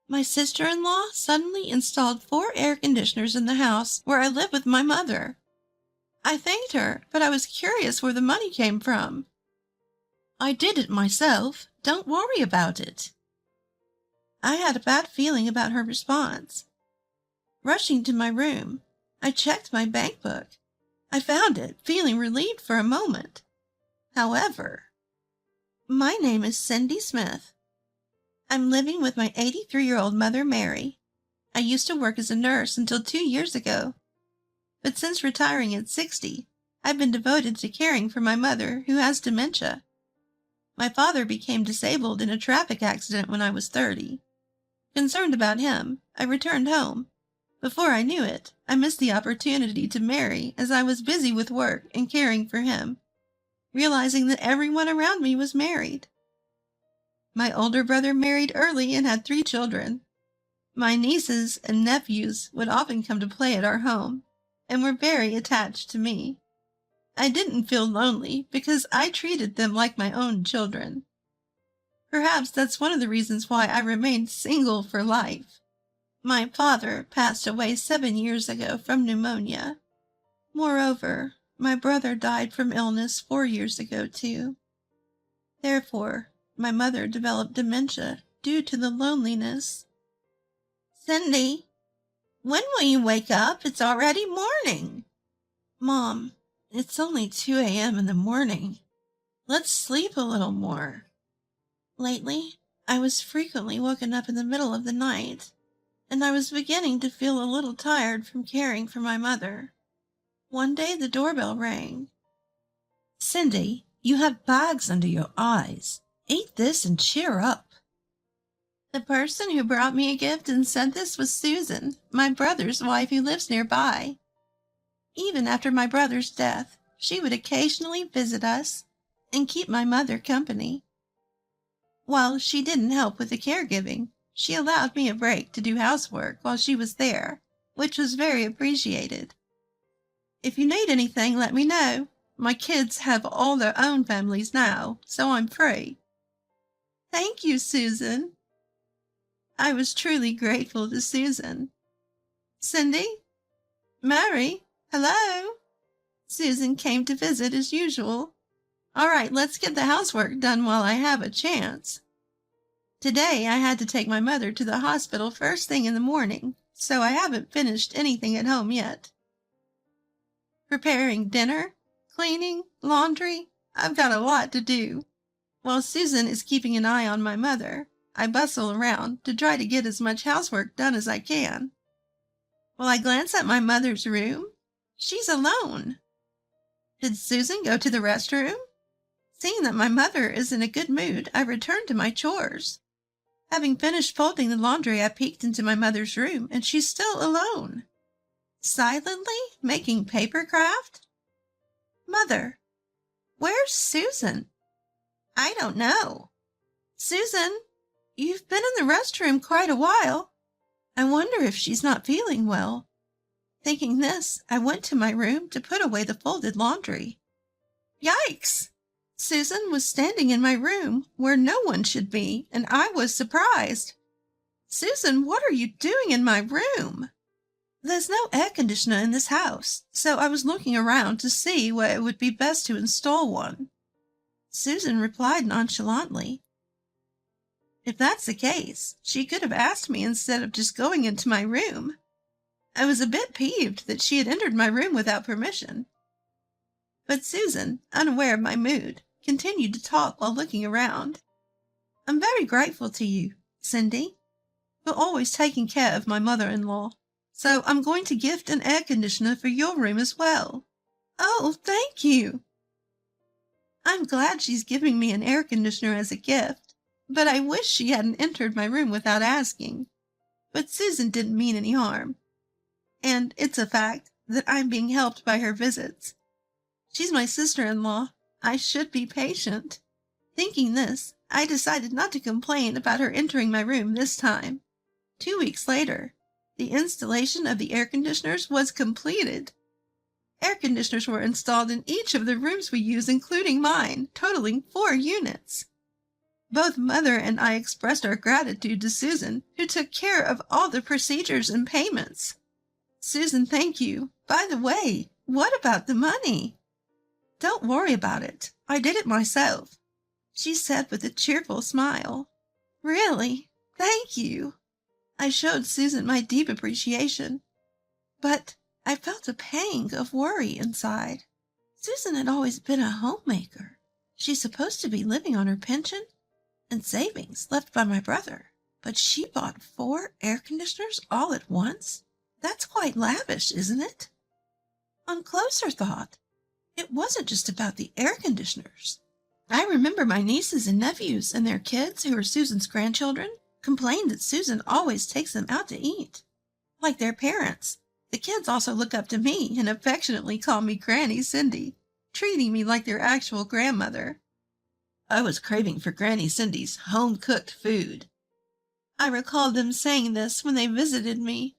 My sister-in-law suddenly installed 4 air conditioners in the house where I live with my mother. I thanked her, but I was curious where the money came from. I did it myself. Don't worry about it. I had a bad feeling about her response. Rushing to my room, I checked my bank book. I found it, feeling relieved for a moment. However, my name is Cindy Smith. I'm living with my 83-year-old mother, Mary. I used to work as a nurse until 2 years ago. But since retiring at 60, I've been devoted to caring for my mother, who has dementia. My father became disabled in a traffic accident when I was 30. Concerned about him, I returned home. Before I knew it, I missed the opportunity to marry as I was busy with work and caring for him, realizing that everyone around me was married. My older brother married early and had 3 children. My nieces and nephews would often come to play at our home and were very attached to me. I didn't feel lonely because I treated them like my own children. Perhaps that's one of the reasons why I remained single for life. My father passed away 7 years ago from pneumonia. Moreover, my brother died from illness 4 years ago too. Therefore, my mother developed dementia due to the loneliness. Cindy, when will you wake up? It's already morning. Mom, it's only 2 a.m. in the morning. Let's sleep a little more. Lately, I was frequently woken up in the middle of the night, and I was beginning to feel a little tired from caring for my mother. One day the doorbell rang. Cindy, you have bags under your eyes. Eat this and cheer up. The person who brought me a gift and said this was Susan, my brother's wife who lives nearby. Even after my brother's death, she would occasionally visit us and keep my mother company. While she didn't help with the caregiving, she allowed me a break to do housework while she was there, which was very appreciated. If you need anything, let me know. My kids have all their own families now, so I'm free. Thank you, Susan. I was truly grateful to Susan. Cindy? Mary? Hello? Susan came to visit as usual. All right, let's get the housework done while I have a chance. Today I had to take my mother to the hospital first thing in the morning, so I haven't finished anything at home yet. Preparing dinner, cleaning, laundry, I've got a lot to do. While Susan is keeping an eye on my mother, I bustle around to try to get as much housework done as I can. While I glance at my mother's room, she's alone. Did Susan go to the restroom? Seeing that my mother is in a good mood, I return to my chores. Having finished folding the laundry, I peeked into my mother's room, and she's still alone. Silently making paper craft? Mother, where's Susan? I don't know. Susan, you've been in the restroom quite a while. I wonder if she's not feeling well. Thinking this, I went to my room to put away the folded laundry. Yikes! Susan was standing in my room where no one should be, and I was surprised. Susan, what are you doing in my room? There's no air conditioner in this house, so I was looking around to see where it would be best to install one. Susan replied nonchalantly. If that's the case, she could have asked me instead of just going into my room. I was a bit peeved that she had entered my room without permission. But Susan, unaware of my mood, continued to talk while looking around. I'm very grateful to you, Cindy, for always taking care of my mother-in-law, so I'm going to gift an air conditioner for your room as well. Oh, thank you! I'm glad she's giving me an air conditioner as a gift, but I wish she hadn't entered my room without asking. But Susan didn't mean any harm, and it's a fact that I'm being helped by her visits. She's my sister-in-law. I should be patient. Thinking this, I decided not to complain about her entering my room this time. 2 weeks later, the installation of the air conditioners was completed. Air conditioners were installed in each of the rooms we use, including mine, totaling 4 units. Both Mother and I expressed our gratitude to Susan, who took care of all the procedures and payments. Susan, thank you. By the way, what about the money? Don't worry about it. I did it myself, she said with a cheerful smile. Really? Thank you. I showed Susan my deep appreciation, but I felt a pang of worry inside. Susan had always been a homemaker. She's supposed to be living on her pension and savings left by my brother, but she bought 4 air conditioners all at once? That's quite lavish, isn't it? On closer thought, it wasn't just about the air conditioners. I remember my nieces and nephews and their kids, who are Susan's grandchildren, complained that Susan always takes them out to eat. Like their parents, the kids also look up to me and affectionately call me Granny Cindy, treating me like their actual grandmother. I was craving for Granny Cindy's home-cooked food. I recall them saying this when they visited me,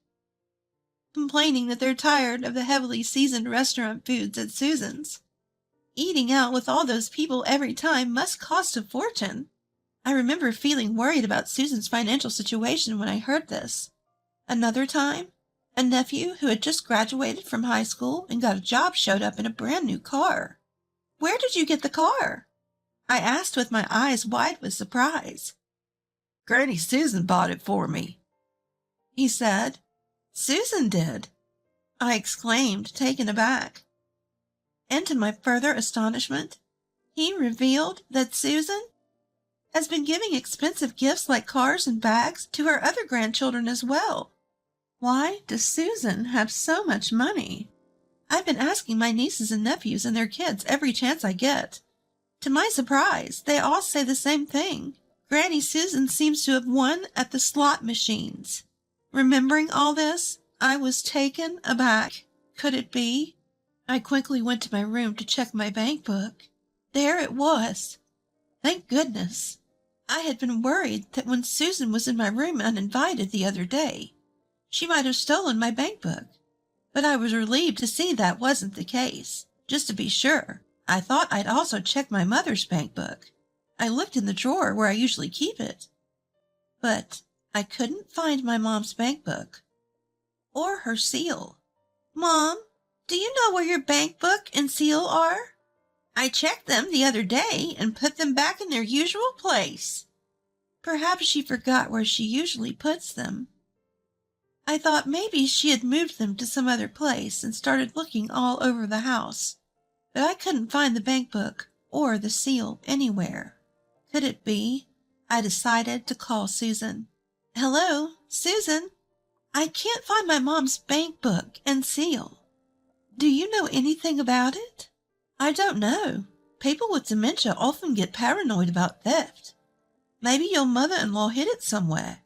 complaining that they're tired of the heavily seasoned restaurant foods at Susan's. Eating out with all those people every time must cost a fortune. I remember feeling worried about Susan's financial situation when I heard this. Another time, a nephew who had just graduated from high school and got a job showed up in a brand new car. Where did you get the car? I asked with my eyes wide with surprise. Granny Susan bought it for me, he said. Susan did, I exclaimed, taken aback. And to my further astonishment, he revealed that Susan has been giving expensive gifts like cars and bags to her other grandchildren as well. Why does Susan have so much money? I've been asking my nieces and nephews and their kids every chance I get. To my surprise, they all say the same thing. Granny Susan seems to have won at the slot machines. Remembering all this, I was taken aback. Could it be? I quickly went to my room to check my bank book. There it was. Thank goodness. I had been worried that when Susan was in my room uninvited the other day, she might have stolen my bank book. But I was relieved to see that wasn't the case. Just to be sure, I thought I'd also check my mother's bank book. I looked in the drawer where I usually keep it, but I couldn't find my mom's bank book or her seal. Mom, do you know where your bank book and seal are? I checked them the other day and put them back in their usual place. Perhaps she forgot where she usually puts them. I thought maybe she had moved them to some other place and started looking all over the house, but I couldn't find the bank book or the seal anywhere. Could it be? I decided to call Susan. Hello, Susan. I can't find my mom's bank book and seal. Do you know anything about it? I don't know. People with dementia often get paranoid about theft. Maybe your mother-in-law hid it somewhere.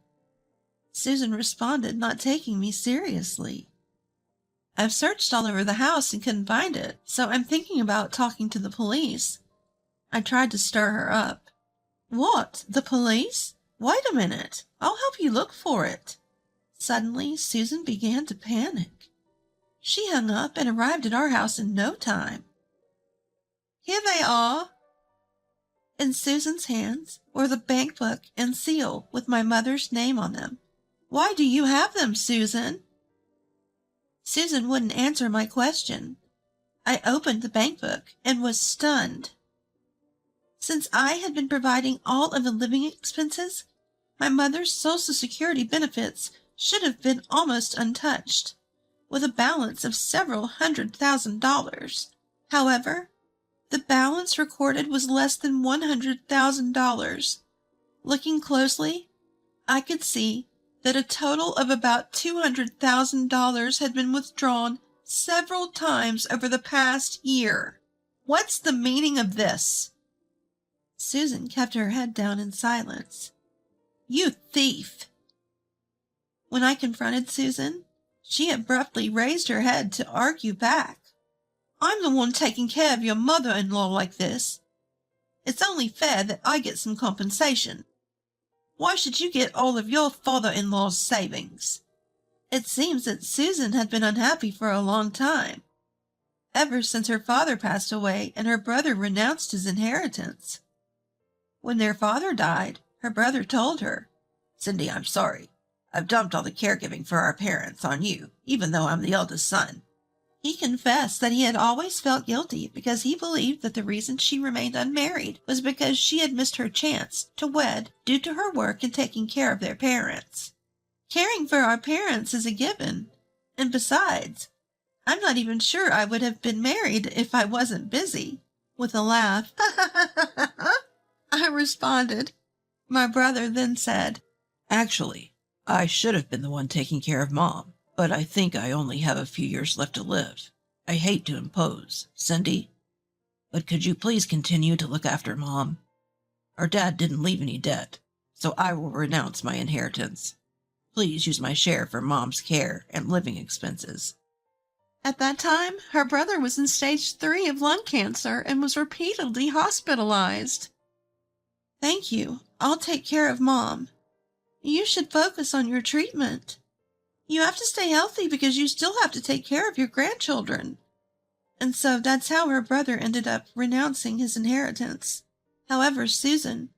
Susan responded, not taking me seriously. I've searched all over the house and couldn't find it, so I'm thinking about talking to the police. I tried to stir her up. What? The police? Wait a minute. I'll help you look for it. Suddenly, Susan began to panic. She hung up and arrived at our house in no time. Here they are. In Susan's hands were the bank book and seal with my mother's name on them. Why do you have them, Susan? Susan wouldn't answer my question. I opened the bank book and was stunned. Since I had been providing all of the living expenses, my mother's Social Security benefits should have been almost untouched, with a balance of several $100,000. However, the balance recorded was less than $100,000. Looking closely, I could see that a total of about $200,000 had been withdrawn several times over the past year. What's the meaning of this? Susan kept her head down in silence. You thief! When I confronted Susan, she abruptly raised her head to argue back. I'm the one taking care of your mother-in-law like this. It's only fair that I get some compensation. Why should you get all of your father-in-law's savings? It seems that Susan had been unhappy for a long time, ever since her father passed away and her brother renounced his inheritance. When their father died, her brother told her, "Cindy, I'm sorry. I've dumped all the caregiving for our parents on you, even though I'm the eldest son." He confessed that he had always felt guilty because he believed that the reason she remained unmarried was because she had missed her chance to wed due to her work in taking care of their parents. Caring for our parents is a given, and besides, I'm not even sure I would have been married if I wasn't busy. With a laugh, I responded. My brother then said, "Actually, I should have been the one taking care of Mom, but I think I only have a few years left to live. I hate to impose, Cindy, but could you please continue to look after Mom? Our dad didn't leave any debt, so I will renounce my inheritance. Please use my share for Mom's care and living expenses." At that time, her brother was in stage 3 of lung cancer and was repeatedly hospitalized. "Thank you. I'll take care of Mom. You should focus on your treatment. You have to stay healthy because you still have to take care of your grandchildren." And so that's how her brother ended up renouncing his inheritance. However, Susan,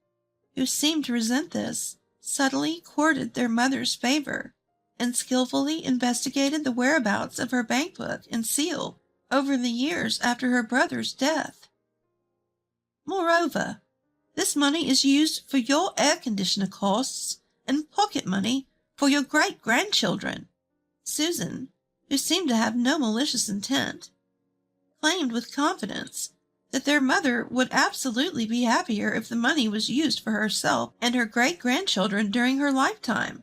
who seemed to resent this, subtly courted their mother's favor and skillfully investigated the whereabouts of her bank book and seal over the years after her brother's death. Moreover, this money is used for your air conditioner costs and pocket money for your great-grandchildren. Susan, who seemed to have no malicious intent, claimed with confidence that their mother would absolutely be happier if the money was used for herself and her great-grandchildren during her lifetime.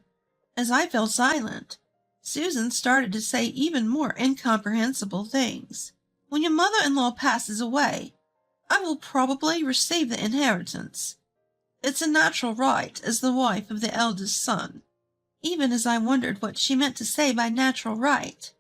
As I fell silent, Susan started to say even more incomprehensible things. "When your mother-in-law passes away, I will probably receive the inheritance. It's a natural right as the wife of the eldest son," even as I wondered what she meant to say by natural right.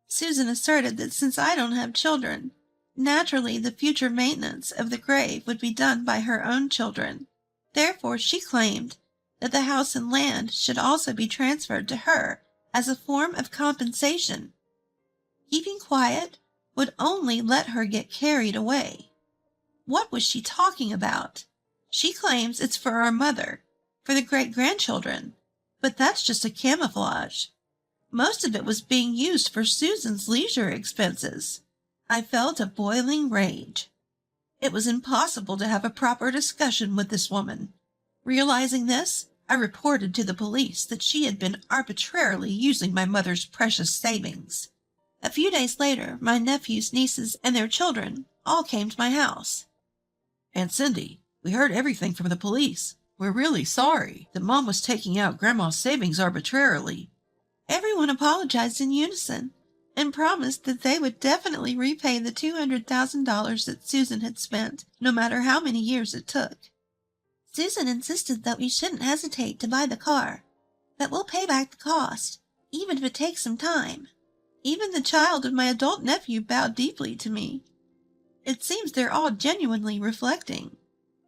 Susan asserted that since I don't have children, naturally the future maintenance of the grave would be done by her own children. Therefore, she claimed that the house and land should also be transferred to her as a form of compensation. Keeping quiet would only let her get carried away. What was she talking about? She claims it's for our mother, for the great-grandchildren, but that's just a camouflage. Most of it was being used for Susan's leisure expenses. I felt a boiling rage. It was impossible to have a proper discussion with this woman. Realizing this, I reported to the police that she had been arbitrarily using my mother's precious savings. A few days later, my nephews, nieces, and their children all came to my house. "Aunt Cindy, we heard everything from the police. We're really sorry that Mom was taking out Grandma's savings arbitrarily." Everyone apologized in unison and promised that they would definitely repay the $200,000 that Susan had spent, no matter how many years it took. Susan insisted that we shouldn't hesitate to buy the car, that we'll pay back the cost, even if it takes some time. Even the child of my adult nephew bowed deeply to me. It seems they're all genuinely reflecting.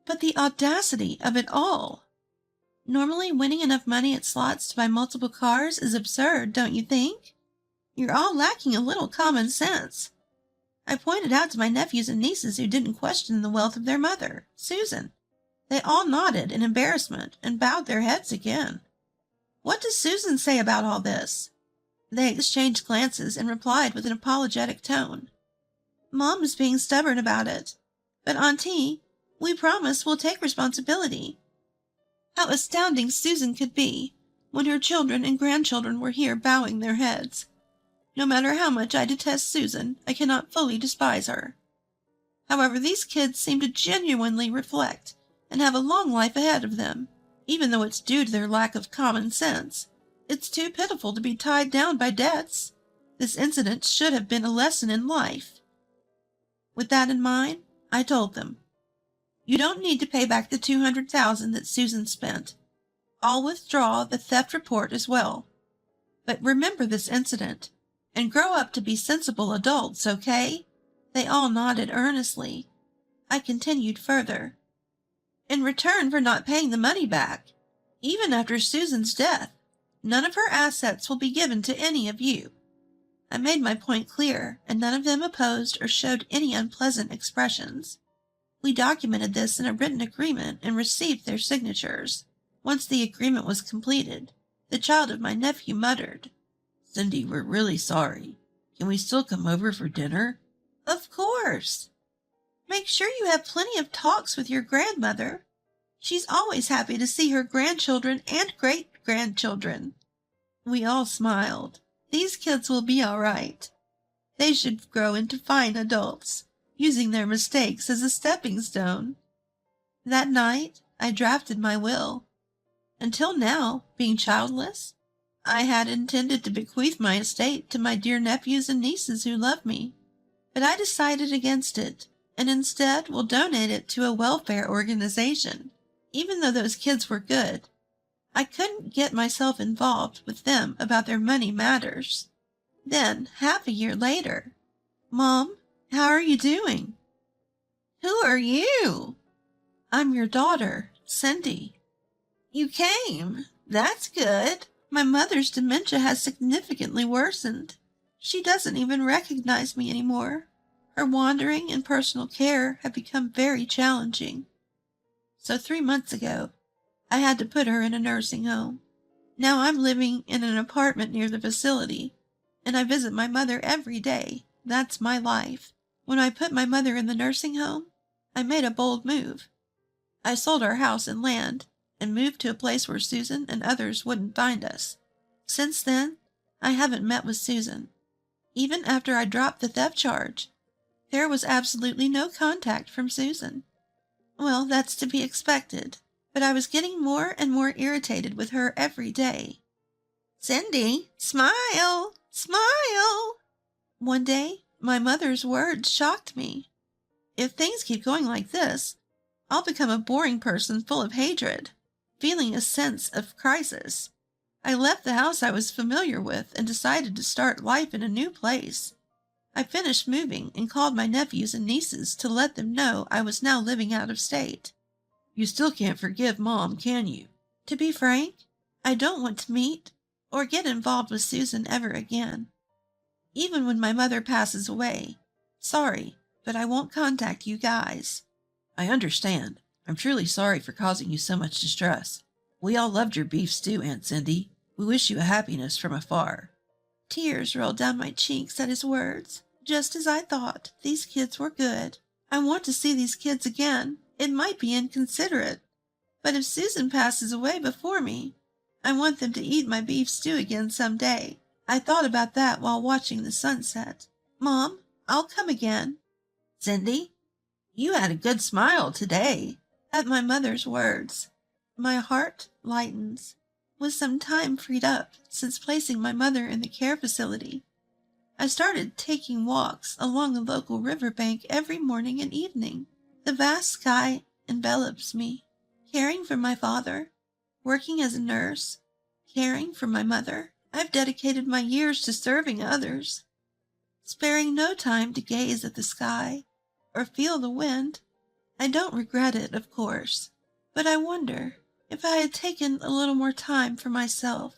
But the audacity of it all! Normally, winning enough money at slots to buy multiple cars is absurd, don't you think? You're all lacking a little common sense. I pointed out to my nephews and nieces who didn't question the wealth of their mother, Susan. They all nodded in embarrassment and bowed their heads again. "What does Susan say about all this?" They exchanged glances and replied with an apologetic tone. "Mom is being stubborn about it. But, Auntie, we promise we'll take responsibility." How astounding Susan could be when her children and grandchildren were here bowing their heads. No matter how much I detest Susan, I cannot fully despise her. However, these kids seem to genuinely reflect and have a long life ahead of them, even though it's due to their lack of common sense. It's too pitiful to be tied down by debts. This incident should have been a lesson in life. With that in mind, I told them, "You don't need to pay back the $200,000 that Susan spent. I'll withdraw the theft report as well. But remember this incident, and grow up to be sensible adults, okay?" They all nodded earnestly. I continued further. "In return for not paying the money back, even after Susan's death, none of her assets will be given to any of you." I made my point clear, and none of them opposed or showed any unpleasant expressions. We documented this in a written agreement and received their signatures. Once the agreement was completed, the child of my nephew muttered, "Cindy, we're really sorry. Can we still come over for dinner?" "Of course. Make sure you have plenty of talks with your grandmother. She's always happy to see her grandchildren and great-grandchildren." We all smiled. These kids will be all right. They should grow into fine adults, using their mistakes as a stepping stone. That night, I drafted my will. Until now, being childless, I had intended to bequeath my estate to my dear nephews and nieces who love me. But I decided against it, and instead will donate it to a welfare organization. Even though those kids were good, I couldn't get myself involved with them about their money matters. Then, half a year later, "Mom, how are you doing?" "Who are you?" "I'm your daughter, Cindy." "You came. That's good. My mother's dementia has significantly worsened. She doesn't even recognize me anymore. Her wandering and personal care have become very challenging. So 3 months ago, I had to put her in a nursing home. Now I'm living in an apartment near the facility, and I visit my mother every day. That's my life. When I put my mother in the nursing home, I made a bold move. I sold our house and land and moved to a place where Susan and others wouldn't find us. Since then, I haven't met with Susan. Even after I dropped the theft charge, there was absolutely no contact from Susan. Well, that's to be expected, but I was getting more and more irritated with her every day. "Cindy, smile! Smile!" One day, my mother's words shocked me. "If things keep going like this, I'll become a boring person full of hatred." Feeling a sense of crisis, I left the house I was familiar with and decided to start life in a new place. I finished moving and called my nephews and nieces to let them know I was now living out of state. "You still can't forgive Mom, can you?" To be frank, I don't want to meet or get involved with Susan ever again. Even when my mother passes away. Sorry, but I won't contact you guys. "I understand. I'm truly sorry for causing you so much distress. We all loved your beef stew, Aunt Cindy. We wish you a happiness from afar." Tears rolled down my cheeks at his words. Just as I thought, these kids were good. I want to see these kids again. It might be inconsiderate, but if Susan passes away before me, I want them to eat my beef stew again someday. I thought about that while watching the sunset. "Mom, I'll come again." "Cindy, you had a good smile today." At my mother's words, my heart lightens. With some time freed up since placing my mother in the care facility, I started taking walks along the local riverbank every morning and evening. The vast sky envelops me. Caring for my father, working as a nurse, caring for my mother, I've dedicated my years to serving others, sparing no time to gaze at the sky or feel the wind. I don't regret it, of course, but I wonder if I had taken a little more time for myself,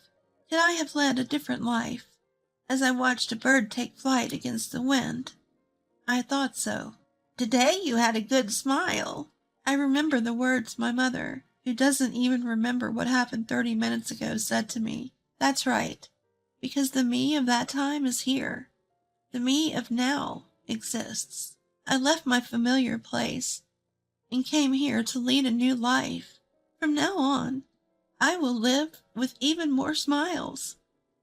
could I have led a different life? As I watched a bird take flight against the wind, I thought so. "Today you had a good smile." I remember the words my mother, who doesn't even remember what happened 30 minutes ago, said to me. That's right, because the me of that time is here. The me of now exists. I left my familiar place and came here to lead a new life. From now on, I will live with even more smiles.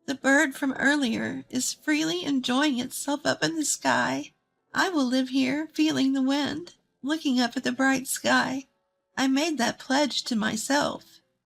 The bird from earlier is freely enjoying itself up in the sky. I will live here feeling the wind, looking up at the bright sky. I made that pledge to myself.